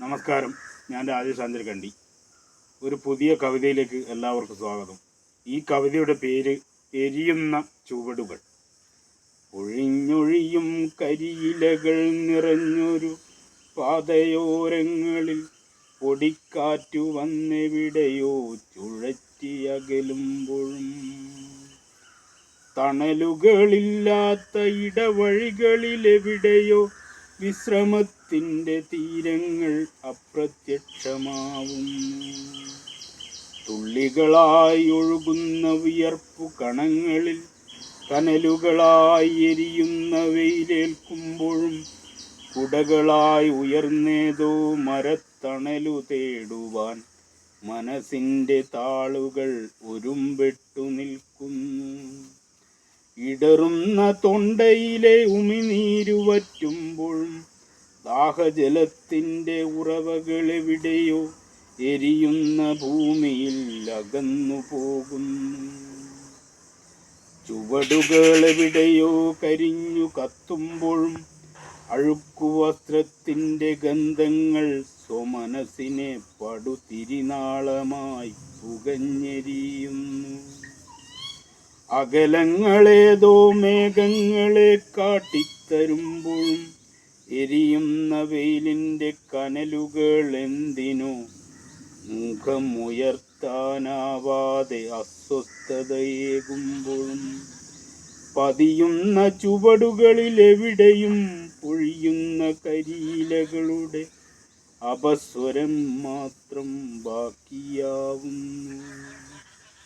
നമസ്കാരം, ഞാൻ രാജേഷ് ആഞ്ചൽക്കണ്ടി. ഒരു പുതിയ കവിതയിലേക്ക് എല്ലാവർക്കും സ്വാഗതം. ഈ കവിതയുടെ പേര് എരിയുന്ന ചുവടുകൾ. ഒഴിഞ്ഞൊഴിയും കരിയിലകൾ നിറഞ്ഞൊരു പാതയോരങ്ങളിൽ പൊടിക്കാറ്റു വന്നെവിടെയോ ചുഴറ്റിയകലുമ്പോഴും തണലുകളില്ലാത്ത ഇടവഴികളിലെവിടെയോ വിശ്രമത്തിൻ്റെ തീരങ്ങൾ അപ്രത്യക്ഷമാവുന്നു. തുള്ളികളായി ഒഴുകുന്ന വിയർപ്പു കണങ്ങളിൽ കനലുകളായി എരിയുന്ന വെയിലേൽക്കുമ്പോഴും കുടകളായി ഉയർന്നേതോ മരത്തണലു തേടുവാൻ മനസ്സിൻ്റെ താളുകൾ ഒരുമ്പെട്ടു നിൽക്കുന്നു. ഇടറുന്ന തൊണ്ടയിലെ ഉമിനീരു വറ്റുമ്പോഴും ദാഹജലത്തിൻ്റെ ഉറവകളെവിടെയോ എരിയുന്ന ഭൂമിയിൽ അകന്നു പോകുന്നു. ചുവടുകളെവിടെയോ കരിഞ്ഞു കത്തുമ്പോഴും അഴുക്കുവസ്ത്രത്തിൻ്റെ ഗന്ധങ്ങൾ സ്വമനസ്സിനെ പടുതിരിനാളമായി പുകഞ്ഞെരിയുന്നു. അകലങ്ങളേതോ മേഘങ്ങളെ കാട്ടിത്തരുമ്പോഴും എരിയുന്ന വെയിലിൻ്റെ കനലുകൾ എന്തിനോ മുഖമുയർത്താനാവാതെ അസ്വസ്ഥതയേകുമ്പോഴും പതിയുന്ന ചുവടുകളിലെവിടെയും പൊഴിയുന്ന കരിയിലകളുടെ അപസ്വരം മാത്രം ബാക്കിയാവുന്നു.